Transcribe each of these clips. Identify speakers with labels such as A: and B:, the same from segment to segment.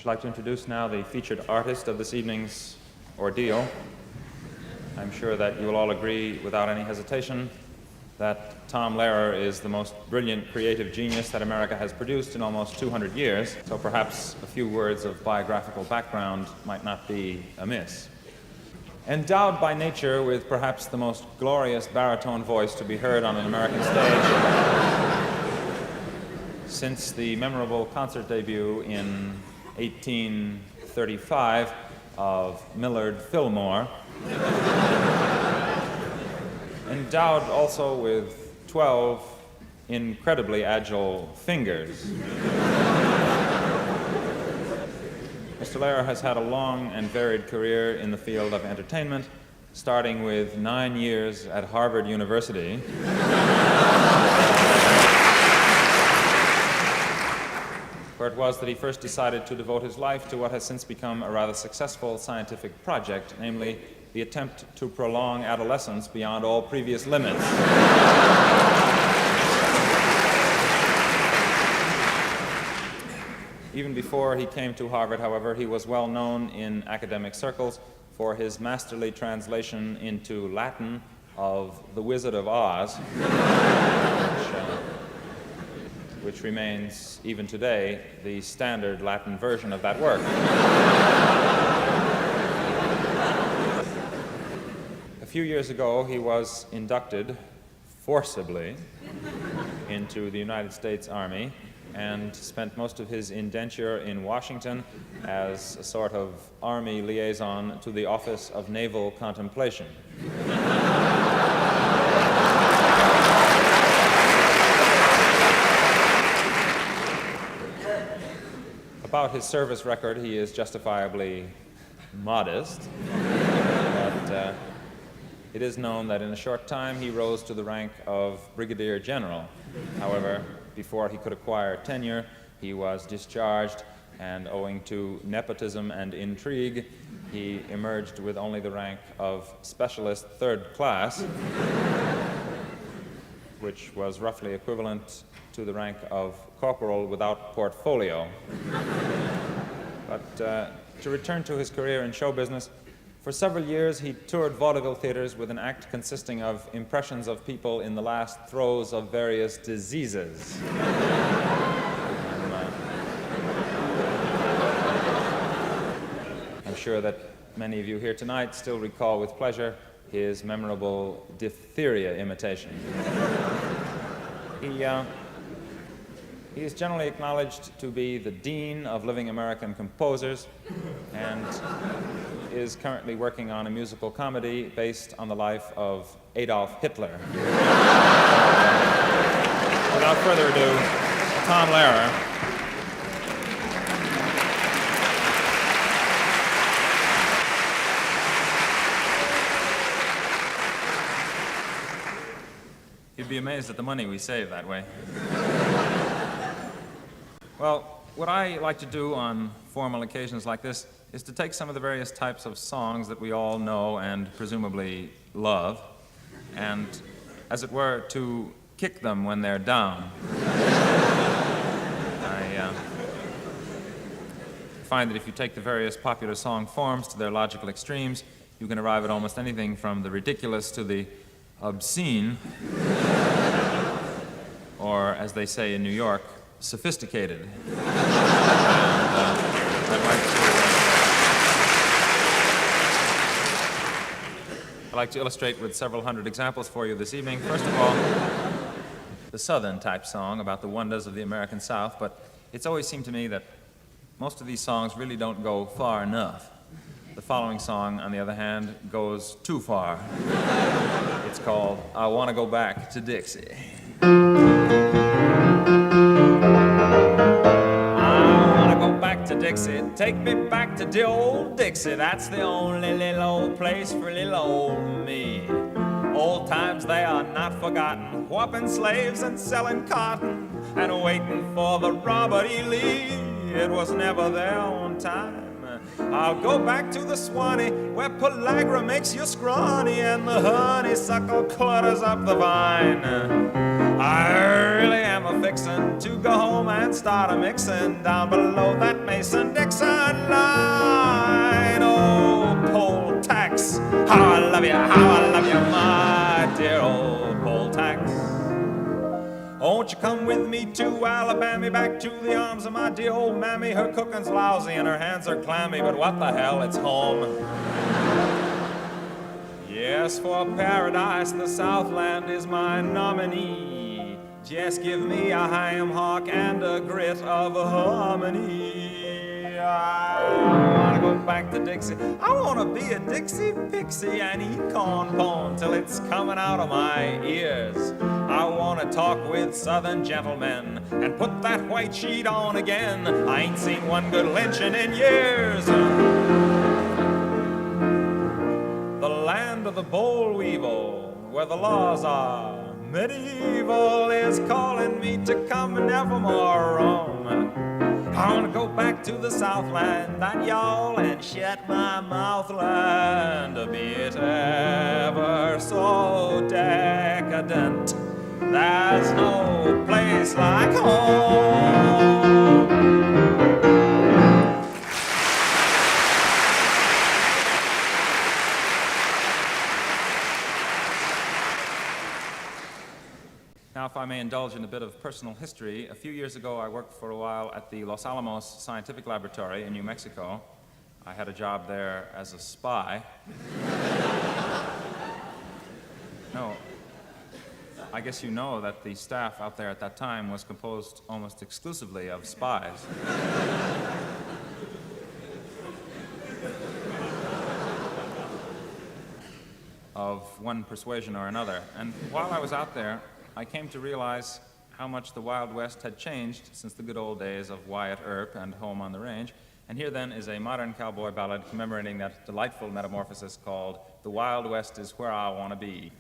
A: I'd like to introduce now the featured artist of this evening's ordeal. I'm sure that you will all agree without any hesitation that Tom Lehrer is the most brilliant creative genius that America has produced in almost 200 years, so perhaps a few words of biographical background might not be amiss. Endowed by nature with perhaps the most glorious baritone voice to be heard on an American stage, since the memorable concert debut in 1835 of Millard Fillmore, endowed also with 12 incredibly agile fingers. Mr. Lehrer has had a long and varied career in the field of entertainment, starting with 9 years at Harvard University, where it was that he first decided to devote his life to what has since become a rather successful scientific project, namely the attempt to prolong adolescence beyond all previous limits. Even before he came to Harvard, however, he was well known in academic circles for his masterly translation into Latin of The Wizard of Oz, which remains, even today, the standard Latin version of that work. A few years ago, he was inducted forcibly into the United States Army and spent most of his indenture in Washington as a sort of Army liaison to the Office of Naval Contemplation. About his service record, he is justifiably modest, but it is known that in a short time he rose to the rank of Brigadier General. However, before he could acquire tenure, he was discharged, and owing to nepotism and intrigue, he emerged with only the rank of Specialist Third Class, which was roughly equivalent to the rank of Corporal without portfolio. But to return to his career in show business, for several years he toured vaudeville theaters with an act consisting of impressions of people in the last throes of various diseases. I'm sure that many of you here tonight still recall with pleasure his memorable diphtheria imitation. He is generally acknowledged to be the dean of living American composers and is currently working on a musical comedy based on the life of Adolf Hitler. Without further ado, Tom Lehrer. You'd be amazed at the money we save that way. Well, what I like to do on formal occasions like this is to take some of the various types of songs that we all know and presumably love, and, as it were, to kick them when they're down. I find that if you take the various popular song forms to their logical extremes, you can arrive at almost anything from the ridiculous to the obscene, or, as they say in New York, sophisticated. I'd like to illustrate with several hundred examples for you this evening. First of all, the Southern type song about the wonders of the American South, but it's always seemed to me that most of these songs really don't go far enough. The following song, on the other hand, goes too far. It's called I Want to Go Back to Dixie. Dixie, take me back to the old Dixie. That's the only little old place for little old me. Old times, they are not forgotten, whopping slaves and selling cotton and waiting for the Robert E. Lee. It was never there on time. I'll go back to the Swanee where pellagra makes you scrawny and the honeysuckle clutters up the vine. I really am a fixin' to go home and start a mixin' down below that Mason-Dixon line. Oh, poll tax, how I love you, my dear old poll tax. Won't you come with me to Alabama, back to the arms of my dear old mammy? Her cooking's lousy and her hands are clammy, but what the hell, it's home. Yes, for paradise, the Southland is my nominee. Just give me a ham hock and a grit of harmony. I wanna go back to Dixie. I wanna be a Dixie pixie and eat corn pone till it's coming out of my ears. I wanna talk with southern gentlemen and put that white sheet on again. I ain't seen one good lynching in years. The land of the boll weevil, where the laws are medieval, is calling me to come and nevermore roam. I wanna go back to the Southland, that y'all, and shut my mouth land, be it ever so decadent. There's no place like home. Now, if I may indulge in a bit of personal history, a few years ago I worked for a while at the Los Alamos Scientific Laboratory in New Mexico. I had a job there as a spy. No, I guess you know that the staff out there at that time was composed almost exclusively of spies. Of one persuasion or another. And while I was out there, I came to realize how much the Wild West had changed since the good old days of Wyatt Earp and Home on the Range. And here then is a modern cowboy ballad commemorating that delightful metamorphosis called The Wild West is Where I Want to Be.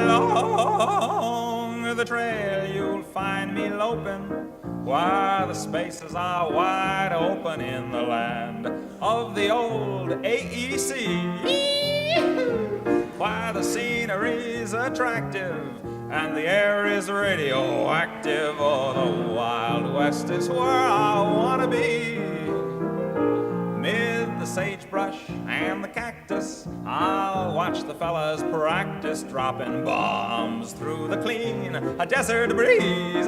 A: Along the trail you'll find me loping, why the spaces are wide open in the land of the old AEC. Why the scenery's attractive and the air is radioactive. Oh, the Wild West is where I want to be. Mid the sagebrush and the cactus, I'll watch the fellas practice dropping bombs through the clean desert breeze.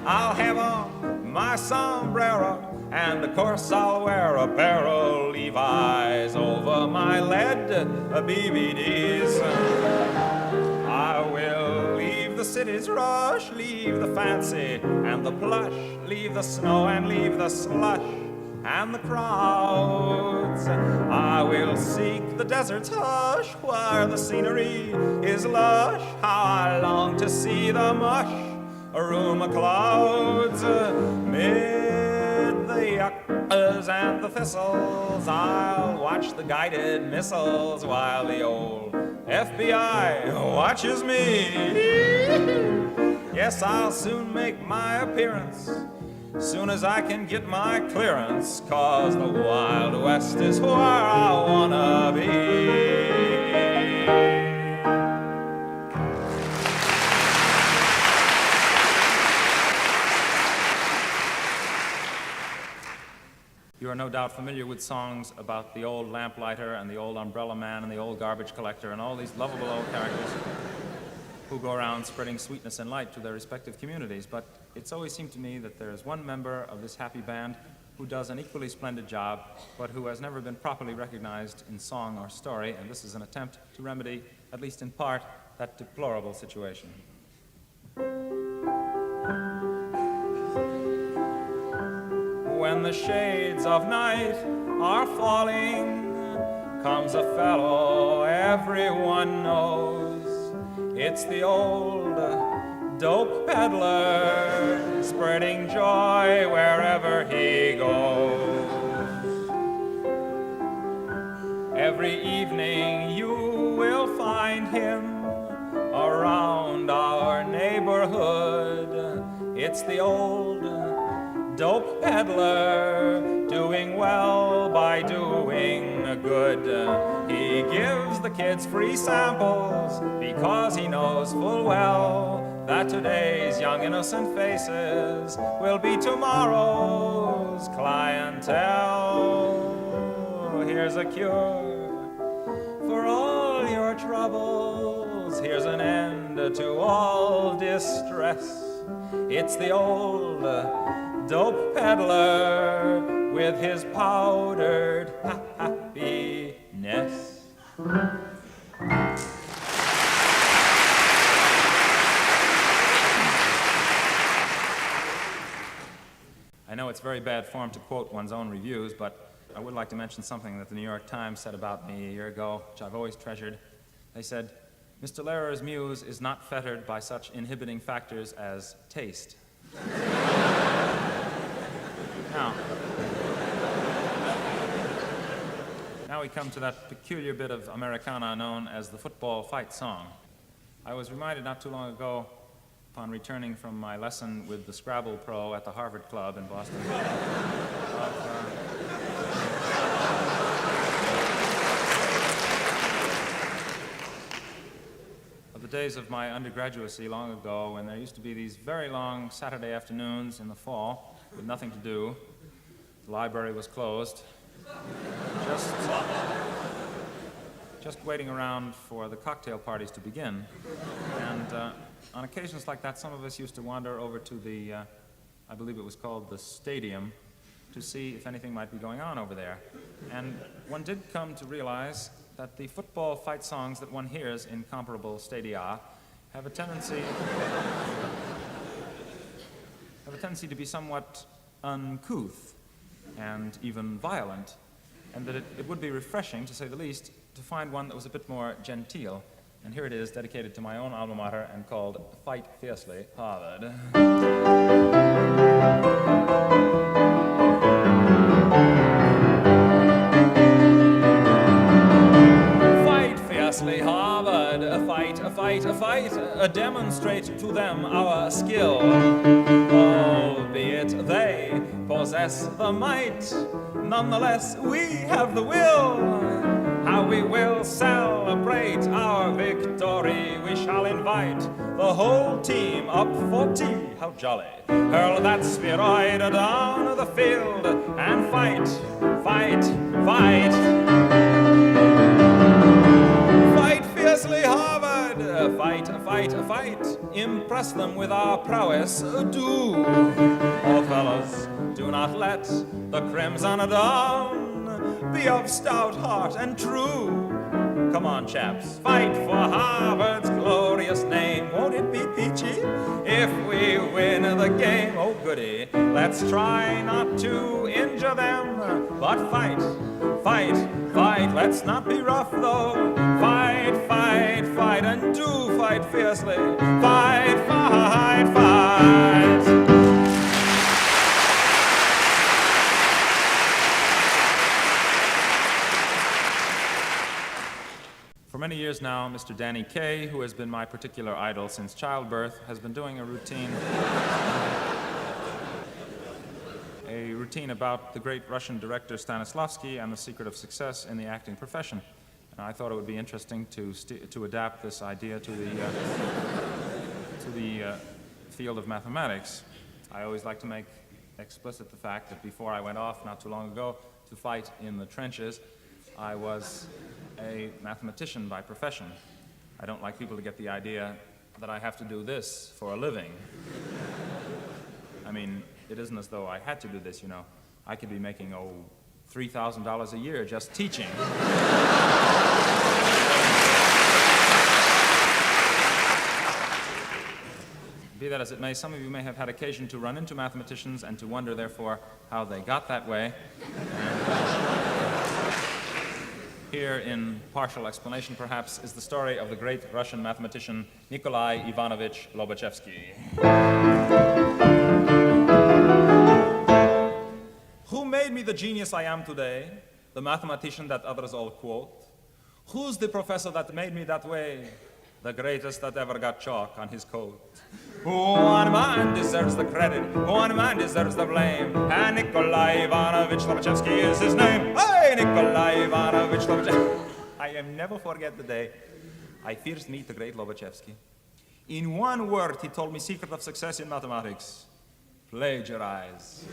A: I'll have on my sombrero, and of course I'll wear a pair of Levi's over my lead BBDs. I will leave the city's rush, leave the fancy and the plush, leave the snow and leave the slush and the crowds. I will seek the desert's hush, where the scenery is lush. How I long to see the mush, a room of clouds. Mid the yuccas and the thistles, I'll watch the guided missiles while the old FBI watches me. Yes, I'll soon make my appearance, soon as I can get my clearance, 'cause the Wild West is where I wanna be. You are no doubt familiar with songs about the old lamplighter and the old umbrella man and the old garbage collector and all these lovable old characters who go around spreading sweetness and light to their respective communities. But it's always seemed to me that there is one member of this happy band who does an equally splendid job, but who has never been properly recognized in song or story, and this is an attempt to remedy, at least in part, that deplorable situation. When the shades of night are falling, comes a fellow everyone knows. It's the old dope peddler, spreading joy wherever he goes. Every evening you will find him around our neighborhood. It's the old dope peddler, doing well by doing good. He gives the kids free samples because he knows full well that today's young innocent faces will be tomorrow's clientele. Here's a cure for all your troubles. Here's an end to all distress. It's the old dope peddler with his powdered happiness. I know it's very bad form to quote one's own reviews, but I would like to mention something that the New York Times said about me a year ago, which I've always treasured. They said, "Mr. Lehrer's muse is not fettered by such inhibiting factors as taste." Now we come to that peculiar bit of Americana known as the football fight song. I was reminded not too long ago, upon returning from my lesson with the Scrabble Pro at the Harvard Club in Boston, of the days of my undergraduacy long ago, when there used to be these very long Saturday afternoons in the fall with nothing to do. The library was closed. Just waiting around for the cocktail parties to begin. And on occasions like that, some of us used to wander over to the, I believe it was called the stadium, to see if anything might be going on over there. And one did come to realize that the football fight songs that one hears in comparable stadia have a tendency to be somewhat uncouth and even violent, and that it would be refreshing, to say the least, to find one that was a bit more genteel. And here it is, dedicated to my own alma mater and called Fight Fiercely, Harvard. Fight fiercely, Harvard, a fight, demonstrate to them our skill. Albeit they possess the might, nonetheless we have the will. How we will celebrate our victory. We shall invite the whole team up for tea. How jolly. Hurl that spheroid down the field and fight, fight, fight. Fight fiercely, Harvard. Fight, fight, fight. Impress them with our prowess. Do. Oh, fellas, do not let the crimson dawn be of stout heart and true. Come on, chaps, fight for Harvard's glorious name. Won't it be peachy if we win the game? Oh, goody, let's try not to injure them, but fight, fight, fight. Let's not be rough, though. Fight, fight, fight, and do fight fiercely. Fight, fight, fight. For many years now, Mr. Danny Kaye, who has been my particular idol since childbirth, has been doing a routine about the great Russian director Stanislavski and the secret of success in the acting profession. And I thought it would be interesting to adapt this idea to the field of mathematics. I always like to make explicit the fact that before I went off not too long ago to fight in the trenches, I was a mathematician by profession. I don't like people to get the idea that I have to do this for a living. I mean, it isn't as though I had to do this, you know. I could be making, $3,000 a year just teaching. Be that as it may, some of you may have had occasion to run into mathematicians and to wonder, therefore, how they got that way. Here, in partial explanation, perhaps, is the story of the great Russian mathematician Nikolai Ivanovich Lobachevsky. Who made me the genius I am today, the mathematician that others all quote? Who's the professor that made me that way? the greatest that ever got chalk on his coat. One man deserves the credit, one man deserves the blame, and Nikolai Ivanovich Lobachevsky is his name. Hey, Nikolai Ivanovich Lobachevsky. I am never forget the day I first meet the great Lobachevsky. In one word, he told me secret of success in mathematics. Plagiarize.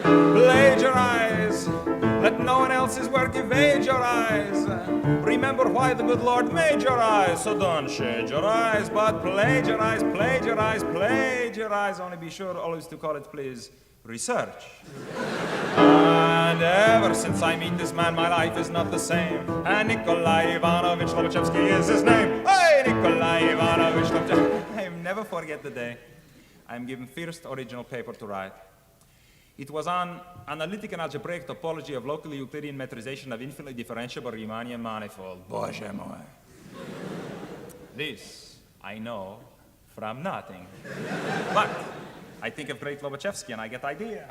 A: Plagiarize. Let no one else's work evade your eyes. Remember why the good Lord made your eyes. So don't shade your eyes, but plagiarize, plagiarize, plagiarize. Only be sure always to call it, please, research. And ever since I meet this man, my life is not the same. And Nikolai Ivanovich Lobachevsky is his name. Hey, Nikolai Ivanovich Lobachevsky. I will never forget the day I am given first original paper to write. It was on analytic and algebraic topology of locally Euclidean metrization of infinitely differentiable Riemannian manifold. Боже мой. This I know from nothing. But I think of great Lobachevsky and I get idea.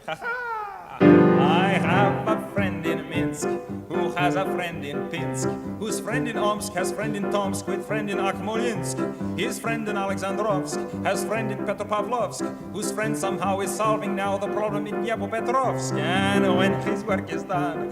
A: I have a friend in Minsk who has a friend in Pinsk, whose friend in Omsk has friend in Tomsk with friend in Akhmolinsk. His friend in Alexandrovsk has friend in Petropavlovsk, whose friend somehow is solving now the problem in Dnepropetrovsk. And when his work is done,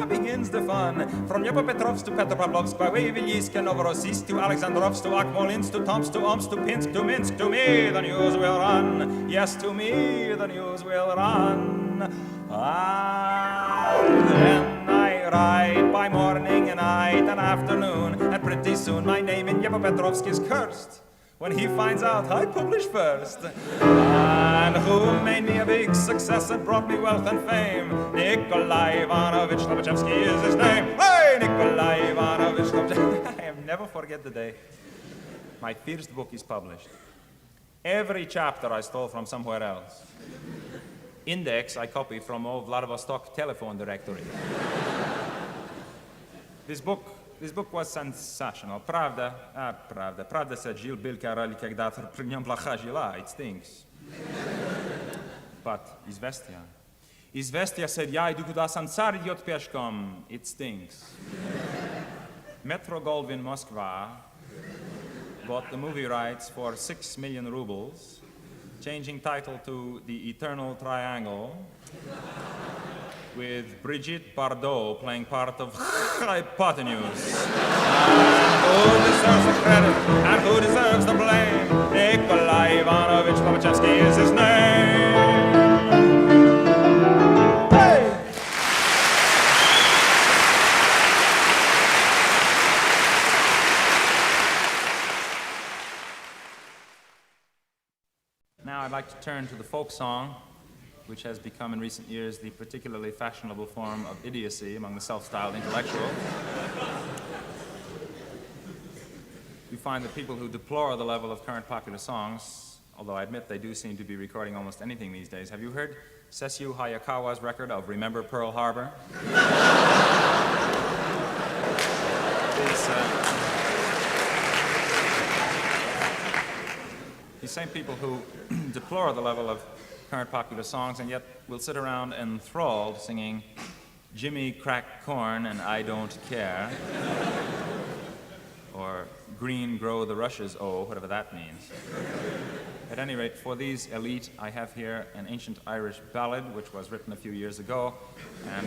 A: begins the fun. From Dnepropetrovsk to Petropavlovsk, by way of Ilysk and Novorossiysk to Alexandrovsk to Akhmolinsk to Tomsk to Omsk to Pinsk to Minsk. To me the news will run. Yes, to me the news will run. Then I write by morning and night and afternoon, and pretty soon my name in Dnepropetrovsk is cursed. When he finds out I publish first. And who made me a big success and brought me wealth and fame? Nikolai Ivanovich Lobachevsky is his name. Hey, Nikolai Ivanovich Lobachevsky. I will never forget the day my first book is published. Every chapter I stole from somewhere else. Index I copied from old Vladivostok telephone directory. This book was sensational. Pravda said Gilles Bilkarali когда-то при нем плоха жила. It stinks. But Известия said я иду куда сансар идет пешком. It stinks. Metro Goldwyn Moskva bought the movie rights for 6 million rubles, changing title to The Eternal Triangle, with Brigitte Bardot playing part of hypotenuse. And who deserves the credit and who deserves the blame? Nikolai Ivanovich Lobachevsky is his name. Hey! Now I'd like to turn to the folk song, which has become in recent years the particularly fashionable form of idiocy among the self-styled intellectuals. You find that people who deplore the level of current popular songs, although I admit they do seem to be recording almost anything these days. Have you heard Sessue Hayakawa's record of Remember Pearl Harbor? These same people who deplore the level of current popular songs and yet will sit around enthralled singing Jimmy Crack Corn and I Don't Care, or Green Grow the Rushes, oh, whatever that means. At any rate, for these elite, I have here an ancient Irish ballad which was written a few years ago and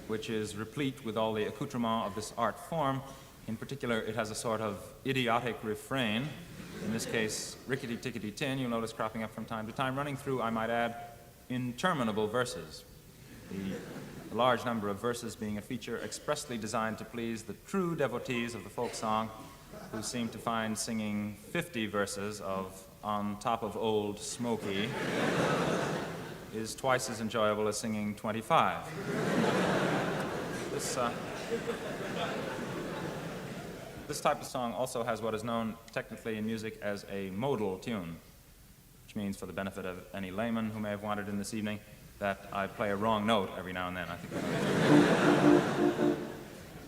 A: which is replete with all the accoutrement of this art form. In particular, it has a sort of idiotic refrain, in this case, rickety-tickety-tin, you'll notice cropping up from time to time, running through, I might add, interminable verses. The large number of verses being a feature expressly designed to please the true devotees of the folk song, who seem to find singing 50 verses of On Top of Old Smoky is twice as enjoyable as singing 25. This type of song also has what is known technically in music as a modal tune, which means, for the benefit of any layman who may have wandered in this evening, that I play a wrong note every now and then. I think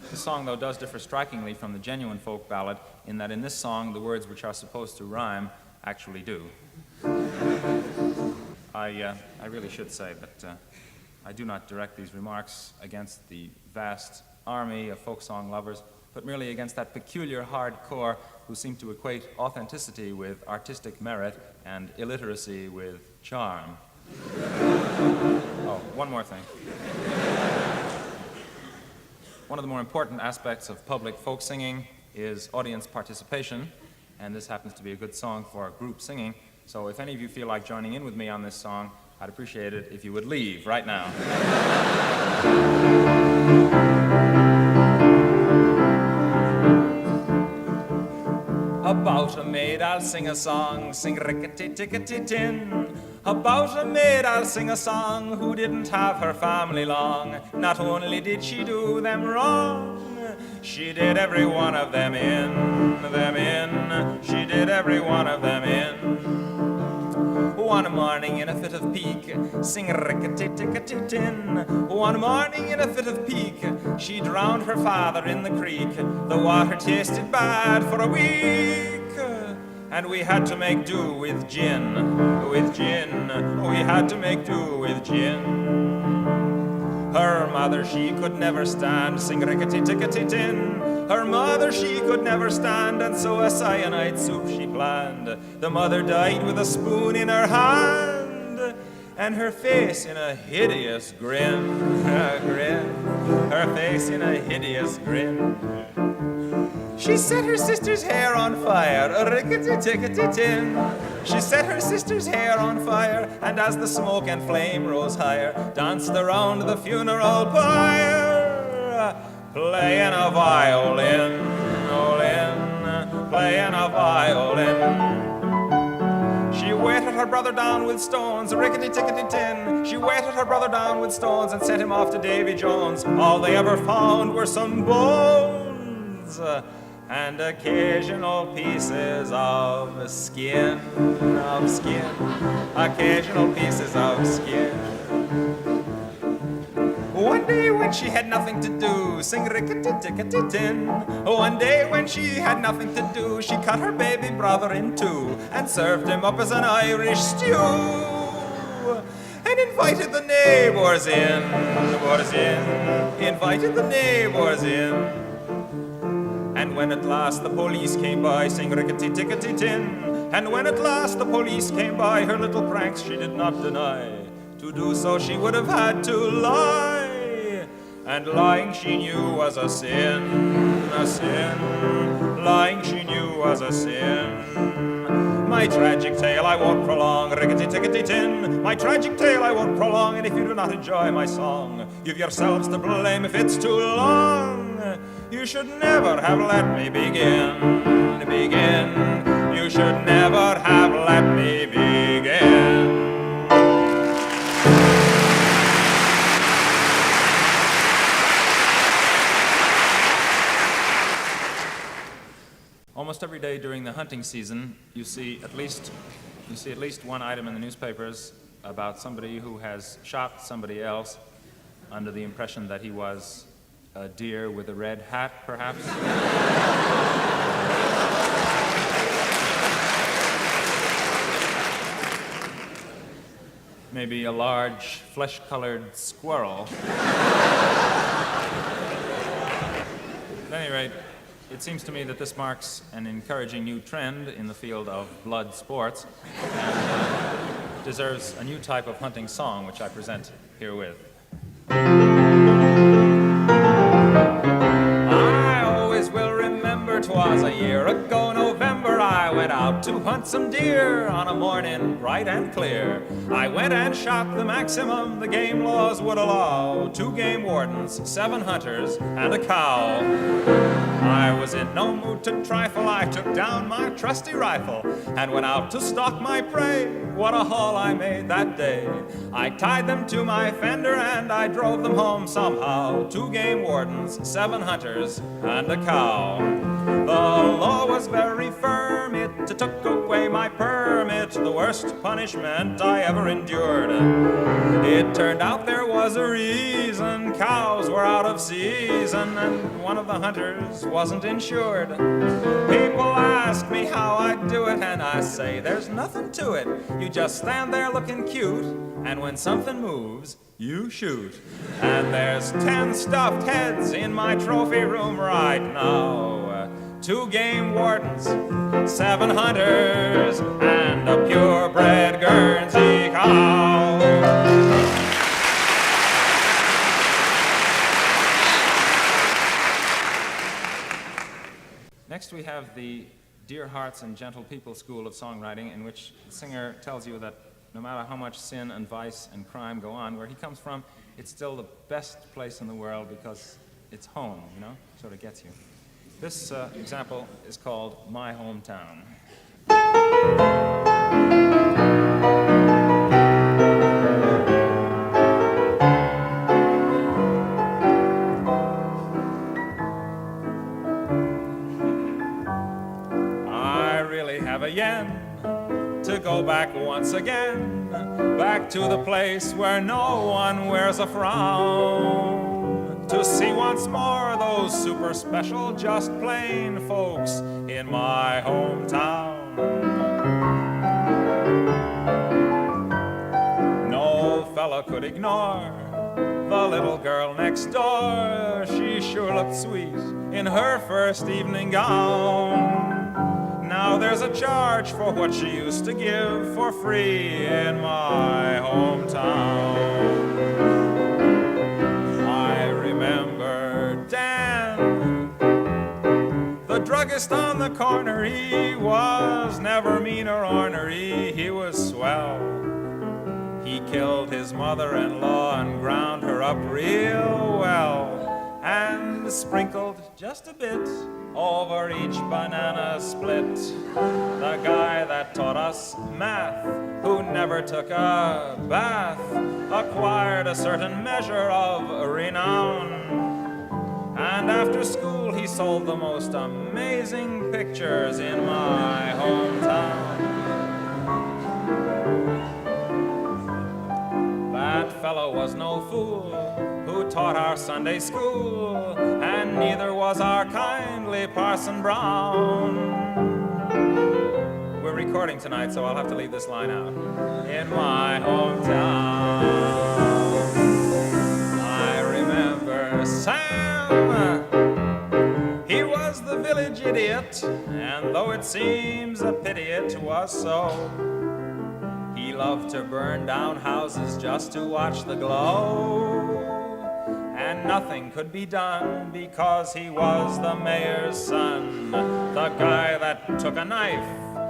A: this song, though, does differ strikingly from the genuine folk ballad in that in this song the words which are supposed to rhyme actually do. I really should say that I do not direct these remarks against the vast army of folk song lovers but merely against that peculiar hardcore who seem to equate authenticity with artistic merit and illiteracy with charm. Oh, one more thing. One of the more important aspects of public folk singing is audience participation, and this happens to be a good song for group singing. So if any of you feel like joining in with me on this song, I'd appreciate it if you would leave right now. About a maid I'll sing a song, sing rickety-tickety-tin. About a maid I'll sing a song who didn't have her family long. Not only did she do them wrong, she did every one of them in. She did every one of them in. One morning in a fit of pique, sing rickety-tickety-tin. One morning in a fit of pique, she drowned her father in the creek. The water tasted bad for a week, and we had to make do with gin. We had to make do with gin. Her mother she could never stand, sing rickety-tickety-tin. Her mother she could never stand, and so a cyanide soup she planned. The mother died with a spoon in her hand, and her face in a hideous grin. Her face in a hideous grin. She set her sister's hair on fire, rickety-tickety-tin. She set her sister's hair on fire, and as the smoke and flame rose higher, danced around the funeral pyre, playing a violin, playing a violin. She weighted her brother down with stones, rickety-tickety-tin. She weighted her brother down with stones and sent him off to Davy Jones. All they ever found were some bones and occasional pieces of skin, occasional pieces of skin. One day when she had nothing to do, sing rickety-tickety-tin. One day when she had nothing to do, she cut her baby brother in two and served him up as an Irish stew, and invited the neighbors in, invited the neighbors in. And when at last the police came by, sing rickety-tickety-tin. And when at last the police came by, her little pranks she did not deny. To do so she would have had to lie, and lying she knew was a sin, a sin. Lying she knew was a sin. My tragic tale I won't prolong, rickety-tickety-tin. My tragic tale I won't prolong, and if you do not enjoy my song, you've yourselves to blame if it's too long. You should never have let me begin. You should never have let me begin. Almost every day during the hunting season, you see at least one item in the newspapers about somebody who has shot somebody else under the impression that he was a deer with a red hat, perhaps. Maybe a large, flesh-colored squirrel. At any rate, it seems to me that this marks an encouraging new trend in the field of blood sports and deserves a new type of hunting song, which I present herewith. I always will remember 'twas a year ago November, I went out to hunt some deer on a morning bright and clear. I went and shot the maximum the game laws would allow, 2 game wardens, 7 hunters, and a cow. I was in no mood to trifle, I took down my trusty rifle and went out to stalk my prey. What a haul I made that day. I tied them to my fender and I drove them home somehow. 2 game wardens, 7 hunters, and a cow. The law was very firm, it took away my permit, the worst punishment I ever endured. It turned out there was a reason, cows were out of season and one of the hunters wasn't insured. People ask me how I do it and I say there's nothing to it. You just stand there looking cute And when something moves, you shoot. And there's 10 stuffed heads in my trophy room right now. 2 game wardens, 7 hunters, and a purebred Guernsey cow. Next we have the Dear Hearts and Gentle People school of songwriting, in which the singer tells you that no matter how much sin and vice and crime go on, where he comes from, it's still the best place in the world because it's home, you know, sort of gets you. This example is called My Hometown. I really have a yen to go back once again, back to the place where no one wears a frown, to see once more those super special, just plain folks in my hometown. No fella could ignore the little girl next door. She sure looked sweet in her first evening gown. Now there's a charge for what she used to give for free in my hometown. I remember Dan, the druggist on the corner. He was never mean or ornery, he was swell. He killed his mother-in-law and ground her up real well, and sprinkled just a bit over each banana split. The guy that taught us math, who never took a bath, acquired a certain measure of renown. And after school he sold the most amazing pictures in my hometown. That fellow was no fool who taught our Sunday school, and neither was our kindly Parson Brown. We're recording tonight, so I'll have to leave this line out. In my hometown, I remember Sam. He was the village idiot, and though it seems a pity it was so, he loved to burn down houses just to watch the glow. And nothing could be done because he was the mayor's son, the guy that took a knife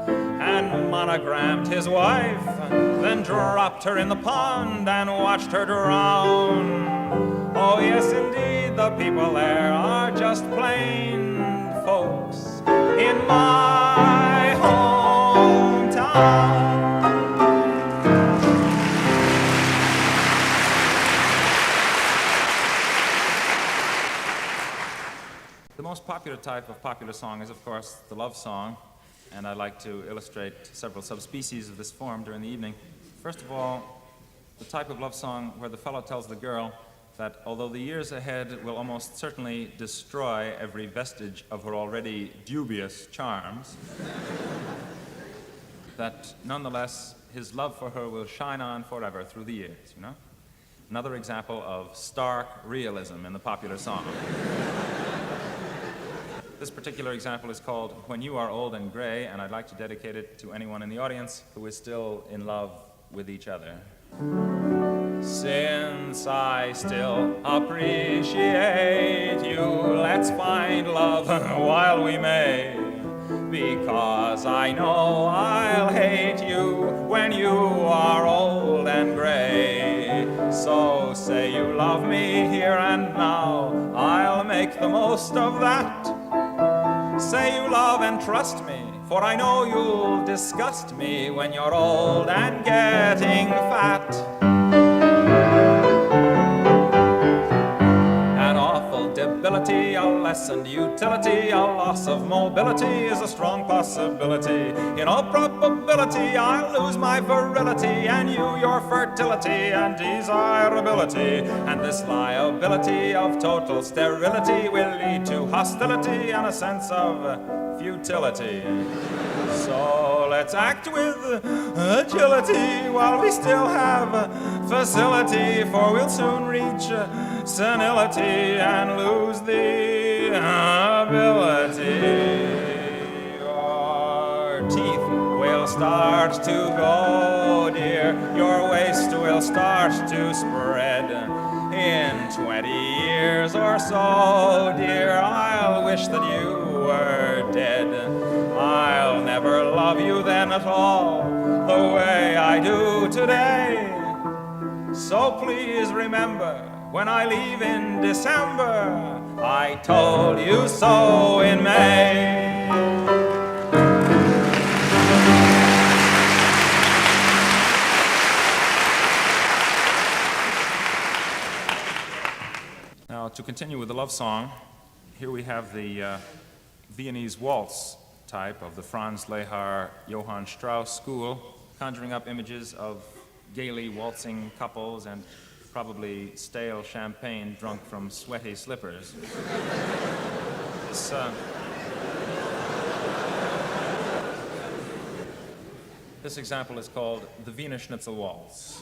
A: and monogrammed his wife, then dropped her in the pond and watched her drown. Oh yes, indeed, the people there are just plain folks in my hometown. The most popular type of popular song is, of course, the love song, and I'd like to illustrate several subspecies of this form during the evening. First of all, the type of love song where the fellow tells the girl that although the years ahead will almost certainly destroy every vestige of her already dubious charms, that nonetheless his love for her will shine on forever through the years, you know? Another example of stark realism in the popular song. This particular example is called When You Are Old and Gray, and I'd like to dedicate it to anyone in the audience who is still in love with each other. Since I still appreciate you, let's find love while we may, because I know I'll hate you when you are old and gray. So say you love me here and now, I'll make the most of that. Say you love and trust me, for I know you'll disgust me when you're old and getting fat. An awful debility, a lessened utility, a loss of mobility is a strong possibility. In all probability, I'll lose my virility, and you your fertility and desirability. And this liability of total sterility will lead to hostility and a sense of futility. So let's act with agility while we still have facility, for we'll soon reach senility and lose the ability. Your teeth will start to go, dear, your waist will start to spread. In 20 years or so, dear, I'll wish that you were dead. I'll never love you then at all the way I do today. So please remember, when I leave in December, I told you so in May. Now, to continue with the love song, here we have the Viennese waltz type of the Franz Lehrer Johann Strauss school, conjuring up images of gaily waltzing couples and probably stale champagne drunk from sweaty slippers. This example is called the Wiener Schnitzel Waltz.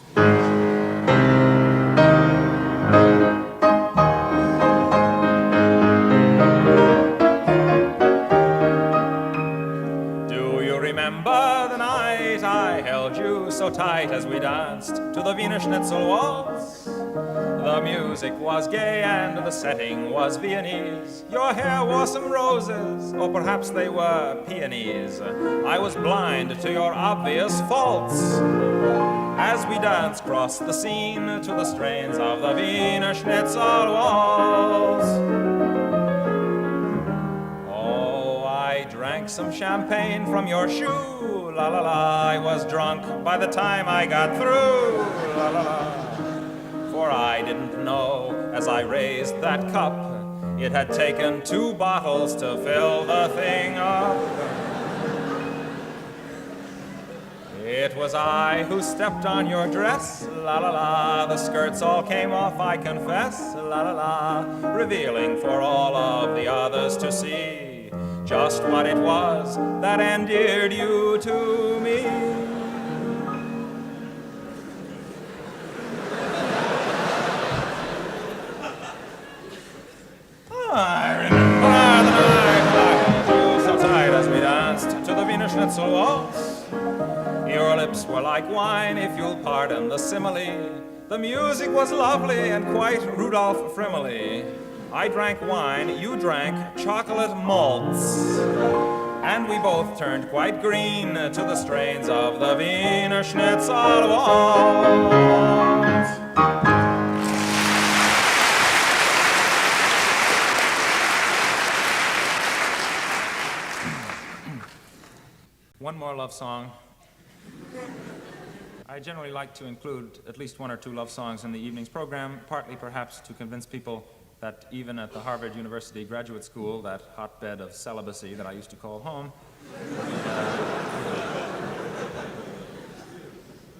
A: So tight as we danced to the Wiener Schnitzel Waltz. The music was gay and the setting was Viennese. Your hair wore some roses, or perhaps they were peonies. I was blind to your obvious faults as we danced across the scene to the strains of the Wiener Schnitzel Waltz. Oh, I drank some champagne from your shoe. La la la, I was drunk by the time I got through. La la la. For I didn't know, as I raised that cup, it had taken 2 bottles to fill the thing up. It was I who stepped on your dress. La la la, the skirts all came off, I confess. La la la, revealing for all of the others to see just what it was that endeared you to me. I remember the night I held you so tight as we danced to the Wiener Schnitzel Waltz. Your lips were like wine, if you'll pardon the simile. The music was lovely and quite Rudolph Frimley. I drank wine, you drank chocolate malts, and we both turned quite green to the strains of the Wiener Schnitzel Waltz. One more love song. I generally like to include at least 1 or 2 love songs in the evening's program, partly perhaps to convince people that even at the Harvard University Graduate School, that hotbed of celibacy that I used to call home,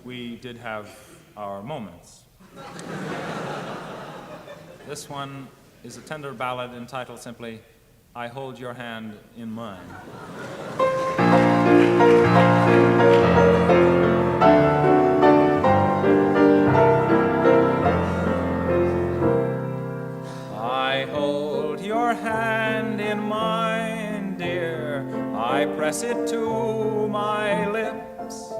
A: we did have our moments. This one is a tender ballad entitled simply, I Hold Your Hand in Mine. I press it to my lips.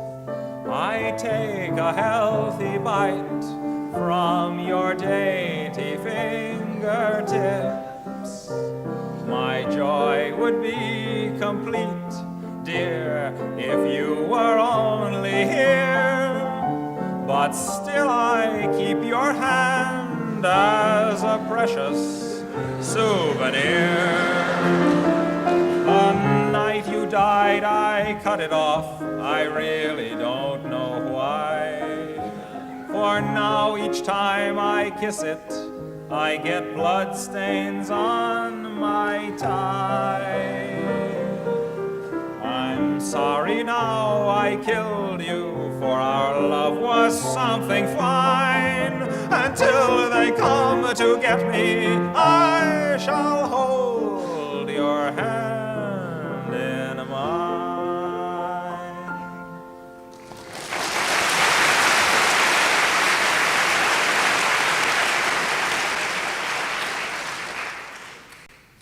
A: I take a healthy bite from your dainty fingertips. My joy would be complete, dear, if you were only here. But still I keep your hand as a precious souvenir. The night you died, I cut it off. I really don't know why. For now, each time I kiss it, I get blood stains on my tie. I'm sorry now I killed you, for our love was something fine. Until they come to get me, I shall hold your hand in mine.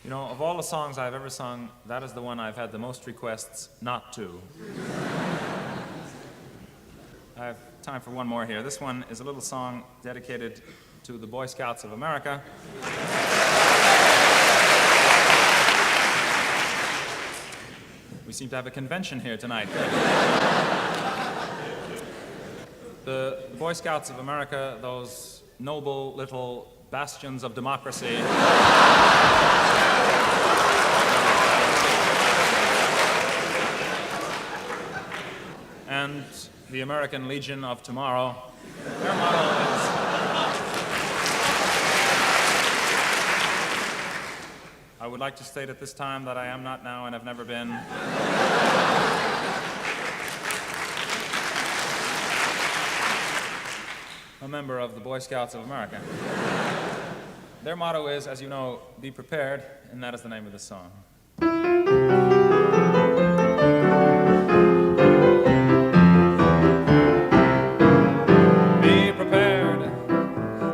A: You know, of all the songs I've ever sung, that is the one I've had the most requests not to. I have time for one more here. This one is a little song dedicated to the Boy Scouts of America. We seem to have a convention here tonight. The Boy Scouts of America, those noble little bastions of democracy. And the American Legion of Tomorrow. Their motto is, I would like to state at this time that I am not now and have never been a member of the Boy Scouts of America. Their motto is, as you know, be prepared, and that is the name of this song. Be prepared,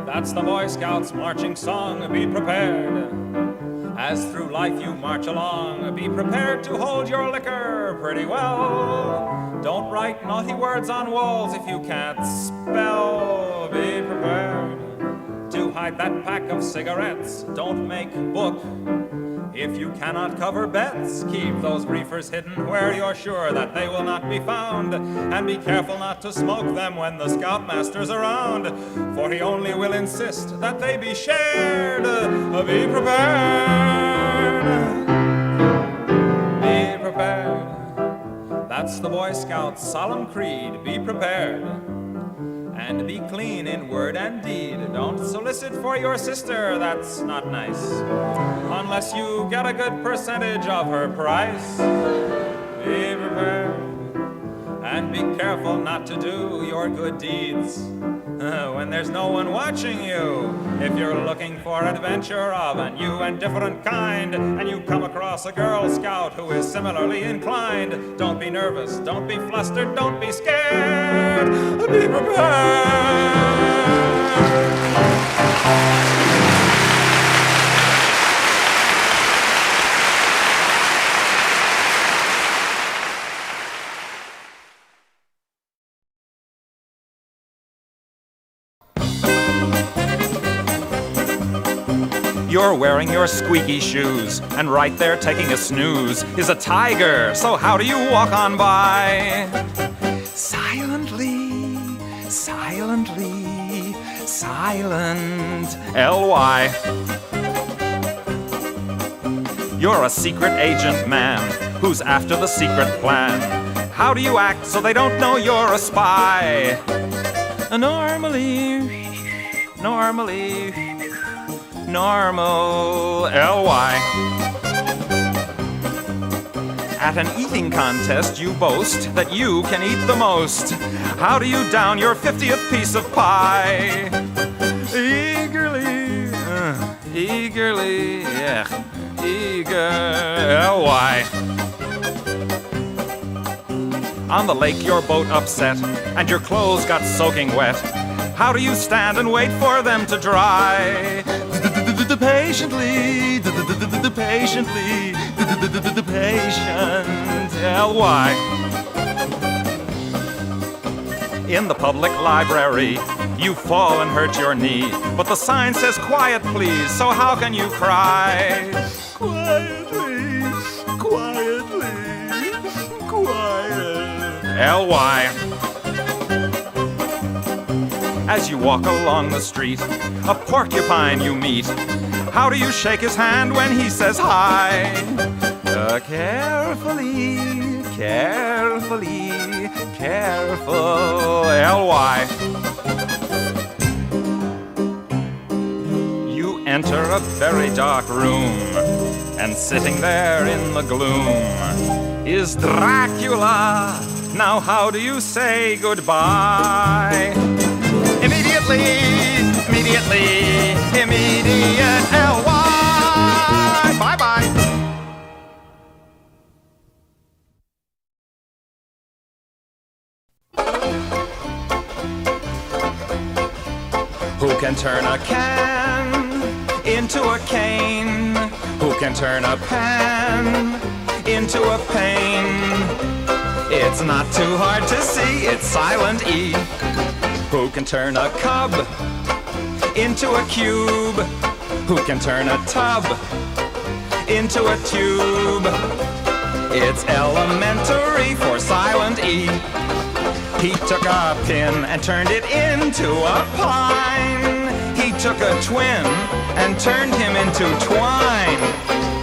A: that's the Boy Scouts marching song. Be prepared, as through life you march along. Be prepared to hold your liquor pretty well. Don't write naughty words on walls if you can't spell. Be prepared to hide that pack of cigarettes. Don't make book if you cannot cover bets. Keep those reefers hidden where you're sure that they will not be found. And be careful not to smoke them when the scoutmaster's around, for he only will insist that they be shared. Be prepared. Be prepared. That's the Boy Scout's solemn creed. Be prepared. And be clean in word and deed. Don't solicit for your sister, that's not nice, unless you get a good percentage of her price. Be prepared. And be careful not to do your good deeds when there's no one watching you. If you're looking for adventure of a new and different kind, and you come across a Girl Scout who is similarly inclined, don't be nervous, don't be flustered, don't be scared. Be prepared. You're wearing your squeaky shoes, and right there taking a snooze is a tiger, so how do you walk on by? Silently, silently, silent, L-Y. You're a secret agent man who's after the secret plan. How do you act so they don't know you're a spy? Normally, normal, L-Y. At an eating contest, you boast that you can eat the most. How do you down your 50th piece of pie? Eagerly, eager, L-Y. On the lake, your boat upset, and your clothes got soaking wet. How do you stand and wait for them to dry? Patiently, patient, L-Y. In the public library, you fall and hurt your knee, but the sign says quiet please, so how can you cry? Quietly, quiet, L-Y. As you walk along the street, a porcupine you meet. How do you shake his hand when he says hi? Carefully, careful, L-Y. You enter a very dark room, and sitting there in the gloom is Dracula. Now how do you say goodbye? Immediately, immediately, immediate L-Y. Bye-bye. Who can turn a can into a cane? Who can turn a pan into a pane? It's not too hard to see, it's silent E. Who can turn a cub into a cube? Who can turn a tub into a tube? It's elementary for silent E. He took a pin and turned it into a pine. He took a twin and turned him into twine.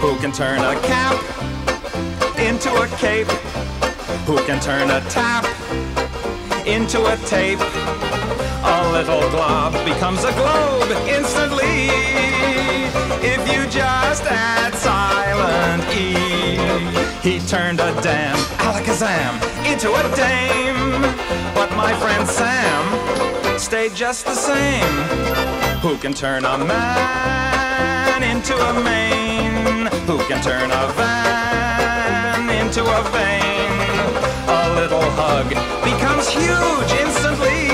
A: Who can turn a cap into a cape? Who can turn a tap into a tape? A little glob becomes a globe instantly if you just add silent E. He turned a damn alakazam into a dame, but my friend Sam stayed just the same. Who can turn a man into a mane? Who can turn a van into a vein? A little hug becomes huge instantly.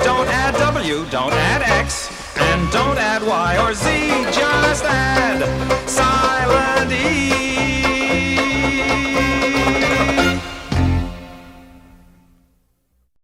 A: Don't add W, don't add X, and don't add Y or Z. Just add silent E.